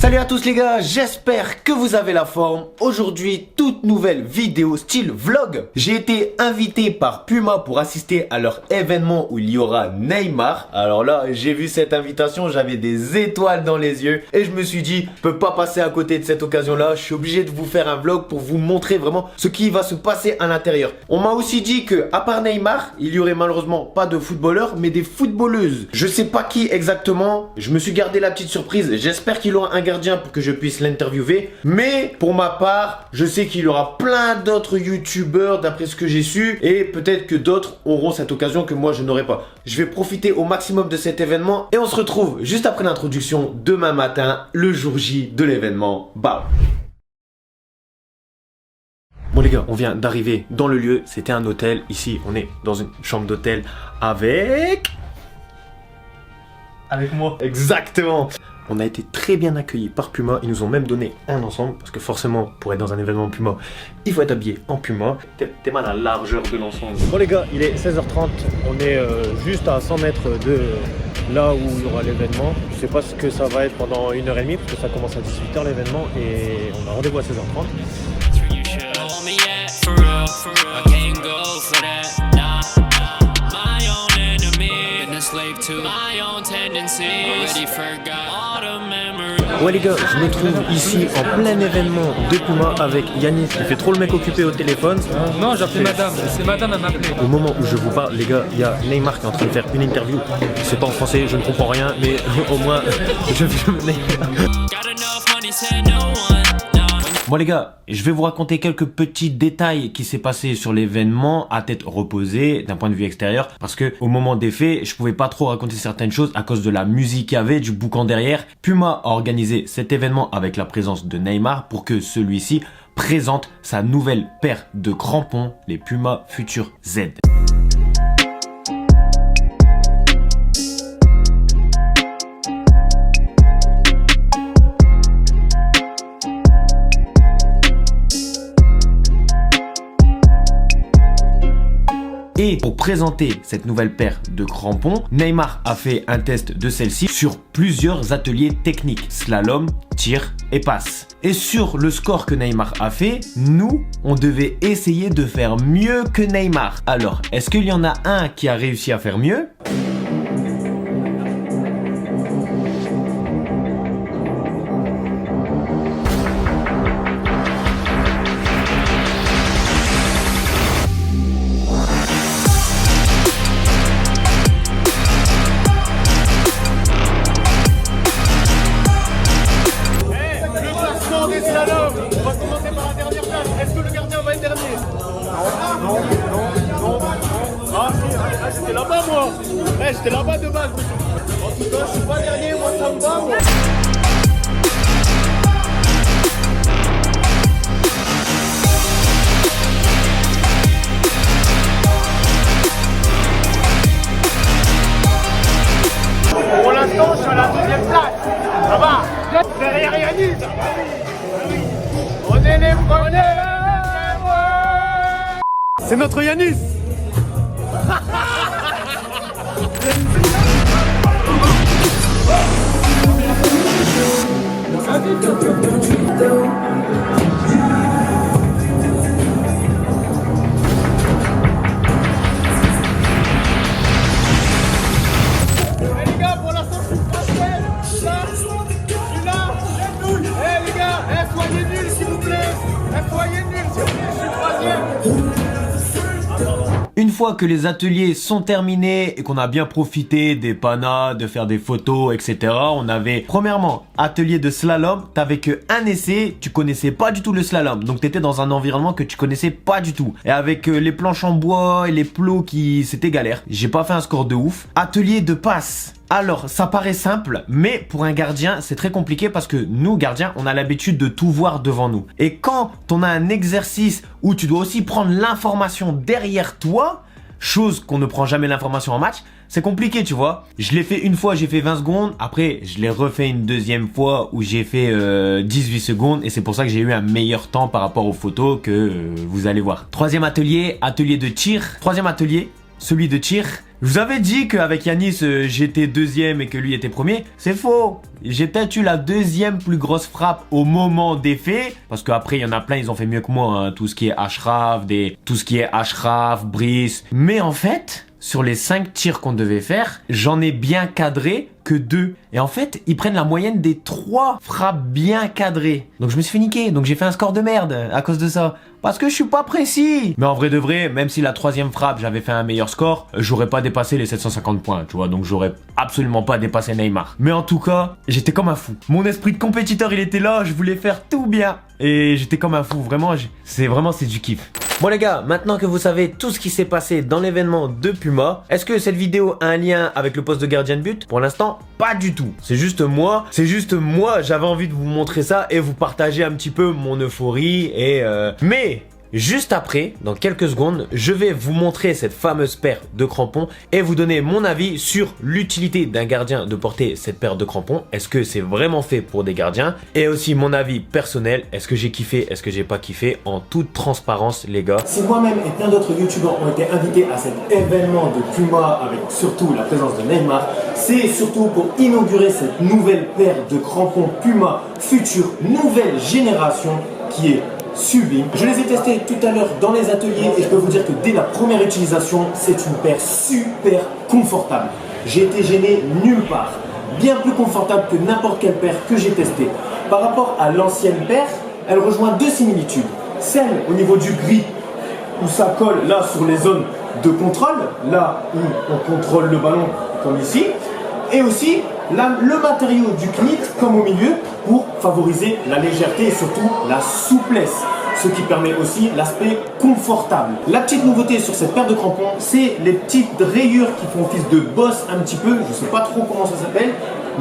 Salut à tous les gars, j'espère que vous avez la forme. Aujourd'hui, toute nouvelle vidéo style vlog. J'ai été invité par Puma pour assister à leur événement où il y aura Neymar. Alors là, j'ai vu cette invitation, j'avais des étoiles dans les yeux et je me suis dit, je peux pas passer à côté de cette occasion-là. Je suis obligé de vous faire un vlog pour vous montrer vraiment ce qui va se passer à l'intérieur. On m'a aussi dit que, à part Neymar, il y aurait malheureusement pas de footballeurs, mais des footballeuses. Je sais pas qui exactement. Je me suis gardé la petite surprise. J'espère qu'il aura un gardien pour que je puisse l'interviewer, mais pour ma part je sais qu'il y aura plein d'autres youtubeurs d'après ce que j'ai su et peut-être que d'autres auront cette occasion que moi je n'aurai pas. Je vais profiter au maximum de cet événement et on se retrouve juste après l'introduction demain matin, le jour J de l'événement. Bam. Bon les gars, on vient d'arriver dans le lieu, c'était un hôtel, ici on est dans une chambre d'hôtel avec moi. Exactement. On a été très bien accueillis par Puma, ils nous ont même donné un ensemble, parce que forcément, pour être dans un événement Puma, il faut être habillé en Puma. T'es mal à la largeur de l'ensemble. Bon les gars, il est 16h30, on est juste à 100 mètres de là où il y aura l'événement. Je sais pas ce que ça va être pendant 1h30, parce que ça commence à 18h l'événement, et on a rendez-vous à 16h30. Ouais les gars, je me trouve ici en plein événement de Puma avec Yanis qui fait trop le mec occupé au téléphone. Non, j'ai appelé madame, c'est madame à m'appeler. Au moment où je vous parle les gars, il y a Neymar qui est en train de faire une interview. C'est pas en français, je ne comprends rien, mais au moins je filme Neymar. Bon les gars, je vais vous raconter quelques petits détails qui s'est passé sur l'événement à tête reposée d'un point de vue extérieur parce que au moment des faits, je pouvais pas trop raconter certaines choses à cause de la musique qu'il y avait, du boucan derrière. Puma a organisé cet événement avec la présence de Neymar pour que celui-ci présente sa nouvelle paire de crampons, les Puma Future Z. Et pour présenter cette nouvelle paire de crampons, Neymar a fait un test de celle-ci sur plusieurs ateliers techniques, slalom, tir et passe. Et sur le score que Neymar a fait, nous, on devait essayer de faire mieux que Neymar. Alors, est-ce qu'il y en a un qui a réussi à faire mieux ? On va commencer par la dernière place. Est-ce que le gardien va être dernier? Non. Ah, j'étais là-bas, moi. J'étais là-bas de base. En tout cas, je suis pas dernier, moi, ça me va, moi. Pour l'instant, je suis à la deuxième place. Ça va. Derrière Yanis. On est les premiers. C'est notre Yanis. Les gars, pour l'instant, je suis troisième. Je suis là. Les gars, soyez nuls s'il vous plaît. Soyez nuls s'il vous plaît, je suis troisième. Une fois que les ateliers sont terminés et qu'on a bien profité des panas, de faire des photos, etc. On avait premièrement atelier de slalom. T'avais que un essai, tu connaissais pas du tout le slalom. Donc t'étais dans un environnement que tu connaissais pas du tout. Et avec les planches en bois et les plots c'était galère. J'ai pas fait un score de ouf. Atelier de passe. Alors, ça paraît simple, mais pour un gardien, c'est très compliqué parce que nous, gardiens, on a l'habitude de tout voir devant nous. Et quand on a un exercice où tu dois aussi prendre l'information derrière toi, chose qu'on ne prend jamais l'information en match, c'est compliqué, tu vois. Je l'ai fait une fois, j'ai fait 20 secondes. Après, je l'ai refait une deuxième fois où j'ai fait 18 secondes. Et c'est pour ça que j'ai eu un meilleur temps par rapport aux photos que vous allez voir. Troisième atelier, atelier de tir. Troisième atelier, celui de tir. Je vous avais dit qu'avec Yanis, j'étais deuxième et que lui était premier. C'est faux. J'ai peut-être eu la deuxième plus grosse frappe au moment des faits. Parce qu'après, il y en a plein, ils ont fait mieux que moi. Hein. Tout ce qui est Ashraf, Brice. Mais en fait, sur les 5 tirs qu'on devait faire, j'en ai bien cadré que 2. Et en fait, ils prennent la moyenne des 3 frappes bien cadrées. Donc je me suis fait niquer. Donc j'ai fait un score de merde à cause de ça. Parce que je suis pas précis. Mais en vrai de vrai, même si la 3e frappe, j'avais fait un meilleur score, j'aurais pas dépassé les 750 points, tu vois. Donc j'aurais absolument pas dépassé Neymar. Mais en tout cas, j'étais comme un fou. Mon esprit de compétiteur, il était là. Je voulais faire tout bien. Et j'étais comme un fou. Vraiment, c'est du kiff. Bon les gars, maintenant que vous savez tout ce qui s'est passé dans l'événement de Puma, est-ce que cette vidéo a un lien avec le poste de gardien de but? Pour l'instant, pas du tout. C'est juste moi, j'avais envie de vous montrer ça et vous partager un petit peu mon euphorie mais juste après, dans quelques secondes, je vais vous montrer cette fameuse paire de crampons et vous donner mon avis sur l'utilité d'un gardien de porter cette paire de crampons. Est-ce que c'est vraiment fait pour des gardiens? Et aussi mon avis personnel. Est-ce que j'ai kiffé? Est-ce que j'ai pas kiffé? En toute transparence, les gars. Si moi-même et plein d'autres youtubeurs ont été invités à cet événement de Puma avec surtout la présence de Neymar, c'est surtout pour inaugurer cette nouvelle paire de crampons Puma Future nouvelle génération qui est sublime. Je les ai testés tout à l'heure dans les ateliers et je peux vous dire que dès la première utilisation, c'est une paire super confortable. J'ai été gêné nulle part. Bien plus confortable que n'importe quelle paire que j'ai testée. Par rapport à l'ancienne paire, elle rejoint 2 similitudes. Celle au niveau du grip où ça colle là sur les zones de contrôle, là où on contrôle le ballon comme ici. Et aussi le matériau du knit comme au milieu pour favoriser la légèreté et surtout la souplesse, ce qui permet aussi l'aspect confortable. La petite nouveauté sur cette paire de crampons, c'est les petites rayures qui font office de bosse un petit peu, je ne sais pas trop comment ça s'appelle,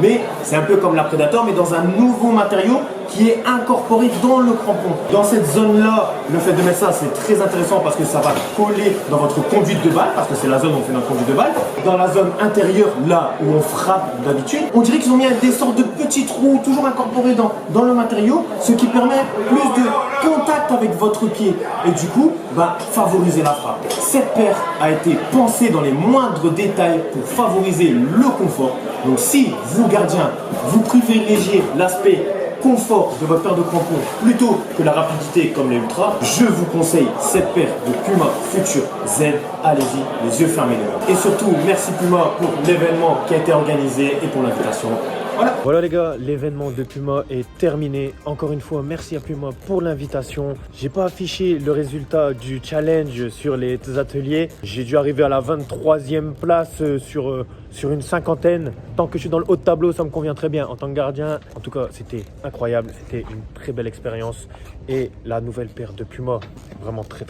mais c'est un peu comme la Predator mais dans un nouveau matériau qui est incorporé dans le crampon. Dans cette zone-là, le fait de mettre ça, c'est très intéressant parce que ça va coller dans votre conduite de balle, parce que c'est la zone où on fait notre conduite de balle. Dans la zone intérieure, là où on frappe d'habitude, on dirait qu'ils ont mis des sortes de petits trous toujours incorporés dans le matériau, ce qui permet plus de contact avec votre pied et du coup, favoriser la frappe. Cette paire a été pensée dans les moindres détails pour favoriser le confort. Donc si vous, gardien, vous privilégiez l'aspect confort de votre paire de crampons plutôt que la rapidité comme les Ultra, je vous conseille cette paire de Puma Future Z. Allez-y, les yeux fermés les gars. Et surtout, merci Puma pour l'événement qui a été organisé et pour l'invitation. Voilà les gars, l'événement de Puma est terminé. Encore une fois, merci à Puma pour l'invitation. J'ai pas affiché le résultat du challenge sur les ateliers. J'ai dû arriver à la 23e place sur une 50aine. Tant que je suis dans le haut de tableau, ça me convient très bien en tant que gardien. En tout cas, c'était incroyable. C'était une très belle expérience. Et la nouvelle paire de Puma, vraiment très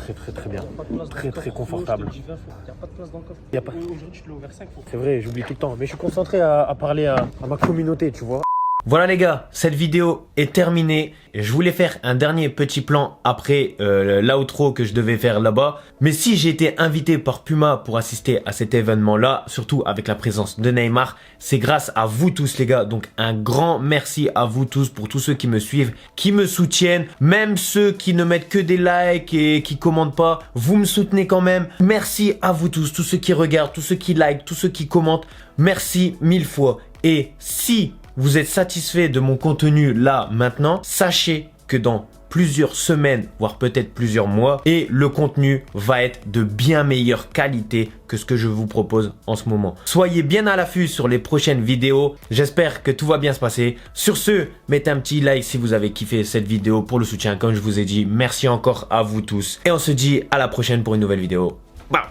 bien. Très confortable. Il n'y a pas de place dans le coffre. Aujourd'hui, tu l'as ouvert 5 fois. C'est vrai, j'oublie tout le temps. Mais je suis concentré à parler à ma communauté, tu vois. Voilà les gars, cette vidéo est terminée. Je voulais faire un dernier petit plan après l'outro que je devais faire là-bas. Mais si j'ai été invité par Puma pour assister à cet événement-là, surtout avec la présence de Neymar, c'est grâce à vous tous les gars. Donc un grand merci à vous tous pour tous ceux qui me suivent, qui me soutiennent. Même ceux qui ne mettent que des likes et qui commentent pas, vous me soutenez quand même. Merci à vous tous ceux qui regardent, tous ceux qui likent, tous ceux qui commentent. Merci 1000 fois. Et si vous êtes satisfait de mon contenu là maintenant, sachez que dans plusieurs semaines, voire peut-être plusieurs mois, et le contenu va être de bien meilleure qualité que ce que je vous propose en ce moment. Soyez bien à l'affût sur les prochaines vidéos. J'espère que tout va bien se passer. Sur ce, mettez un petit like si vous avez kiffé cette vidéo pour le soutien. Comme je vous ai dit, merci encore à vous tous. Et on se dit à la prochaine pour une nouvelle vidéo. Bye.